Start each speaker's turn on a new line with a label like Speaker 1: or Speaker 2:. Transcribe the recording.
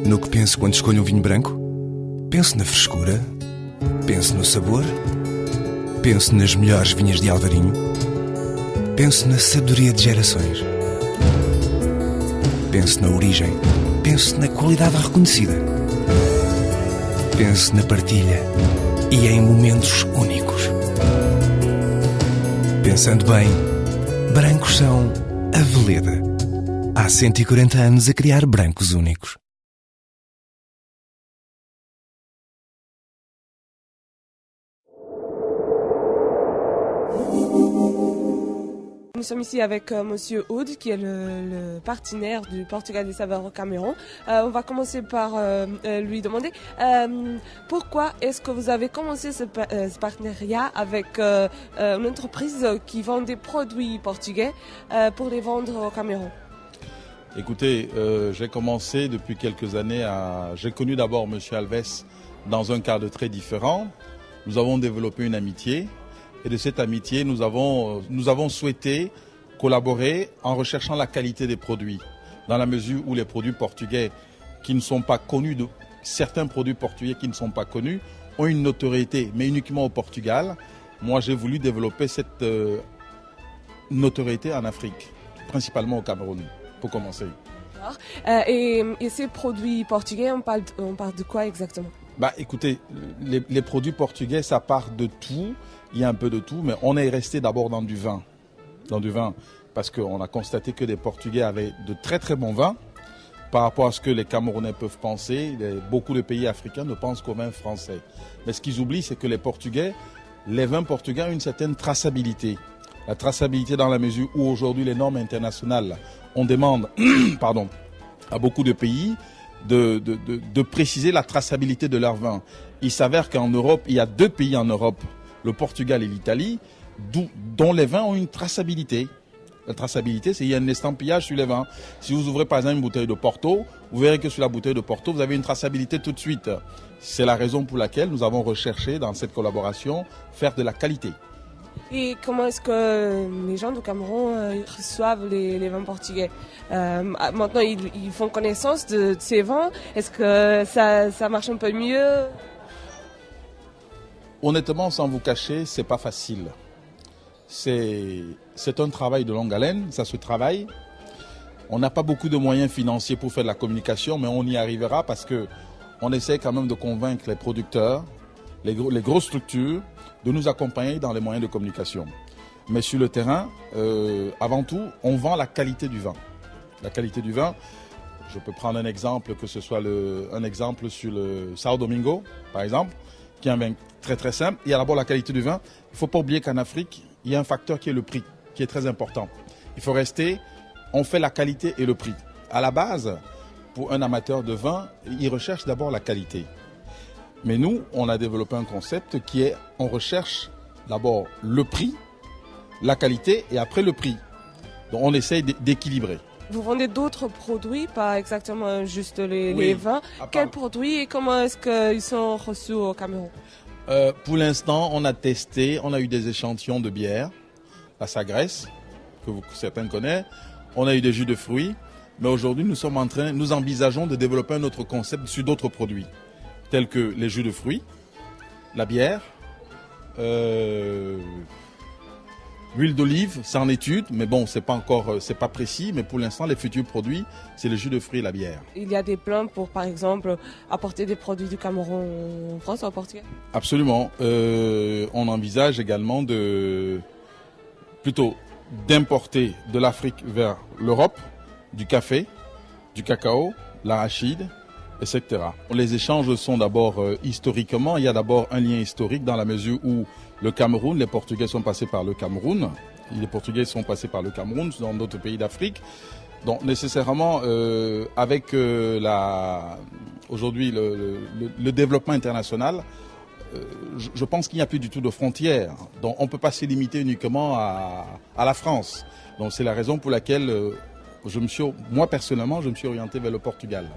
Speaker 1: No que penso quando escolho um vinho branco? Penso na frescura, penso no sabor, penso nas melhores vinhas de Alvarinho, penso na sabedoria de gerações, penso na origem, penso na qualidade reconhecida, penso na partilha e em momentos únicos. Pensando bem, brancos são a Veleda. Há 140 anos a criar brancos únicos.
Speaker 2: Nous sommes ici avec Monsieur Aude, qui est le partenaire du Portugal des saveurs au Cameroun. On va commencer par lui demander pourquoi est-ce que vous avez commencé ce partenariat avec une entreprise qui vend des produits portugais pour les vendre au Cameroun.
Speaker 3: Écoutez, j'ai commencé depuis quelques années J'ai connu d'abord Monsieur Alves dans un cadre très différent. Nous avons développé une amitié. Et de cette amitié, nous avons souhaité collaborer en recherchant la qualité des produits. Dans la mesure où les produits portugais qui ne sont pas connus, certains produits portugais qui ne sont pas connus, ont une notoriété, mais uniquement au Portugal. Moi, j'ai voulu développer cette notoriété en Afrique, principalement au Cameroun, pour commencer.
Speaker 2: Et ces produits portugais, on parle de quoi exactement?
Speaker 3: Écoutez, les produits portugais, ça part de tout. Il y a un peu de tout, mais on est resté d'abord dans du vin. Parce qu'on a constaté que les Portugais avaient de très très bons vins par rapport à ce que les Camerounais peuvent penser. Beaucoup de pays africains ne pensent qu'aux vins français. Mais ce qu'ils oublient, c'est que les vins portugais ont une certaine traçabilité. La traçabilité dans la mesure où aujourd'hui les normes internationales, on demande à beaucoup de pays de préciser la traçabilité de leurs vins. Il s'avère qu'en Europe, il y a 2 pays en Europe, le Portugal et l'Italie, dont les vins ont une traçabilité. La traçabilité, c'est qu'il y a un estampillage sur les vins. Si vous ouvrez par exemple une bouteille de Porto, vous verrez que sur la bouteille de Porto, vous avez une traçabilité tout de suite. C'est la raison pour laquelle nous avons recherché dans cette collaboration faire de la qualité.
Speaker 2: Et comment est-ce que les gens du Cameroun reçoivent les vins portugais? Maintenant, ils font connaissance de ces vins. Est-ce que ça marche un peu mieux?
Speaker 3: Honnêtement, sans vous cacher, c'est pas facile. C'est un travail de longue haleine, ça se travaille. On n'a pas beaucoup de moyens financiers pour faire de la communication, mais on y arrivera parce que on essaie quand même de convaincre les producteurs, les grosses structures, de nous accompagner dans les moyens de communication. Mais sur le terrain, avant tout, on vend la qualité du vin. La qualité du vin, je peux prendre un exemple, que ce soit un exemple sur le Sao Domingo, par exemple, qui est un vin très très simple. Il y a d'abord la qualité du vin. Il ne faut pas oublier qu'en Afrique, il y a un facteur qui est le prix, qui est très important. Il faut on fait la qualité et le prix. À la base, pour un amateur de vin, il recherche d'abord la qualité. Mais nous, on a développé un concept qui est, on recherche d'abord le prix, la qualité et après le prix. Donc on essaye d'équilibrer.
Speaker 2: Vous vendez d'autres produits, pas exactement juste les vins. Quels produits et comment est-ce qu'ils sont reçus au Cameroun?
Speaker 3: Pour l'instant, on a testé, on a eu des échantillons de bière, la Sagresse, que certains connaissent. On a eu des jus de fruits, mais aujourd'hui nous envisageons de développer un autre concept sur d'autres produits, tels que les jus de fruits, la bière, l'huile d'olive, c'est en étude, mais bon, c'est pas précis, mais pour l'instant, les futurs produits, c'est le jus de fruits et la bière.
Speaker 2: Il y a des plans pour, par exemple, apporter des produits du Cameroun en France ou au Portugal?
Speaker 3: Absolument. On envisage également d'importer de l'Afrique vers l'Europe, du café, du cacao, l'arachide, etc. Les échanges sont d'abord historiquement, il y a d'abord un lien historique dans la mesure où le Cameroun, les Portugais sont passés par le Cameroun, les Portugais sont passés par le Cameroun dans d'autres pays d'Afrique. Donc nécessairement, avec aujourd'hui le développement international, je pense qu'il n'y a plus du tout de frontières. Donc on ne peut pas se limiter uniquement à la France. Donc c'est la raison pour laquelle moi personnellement, je me suis orienté vers le Portugal.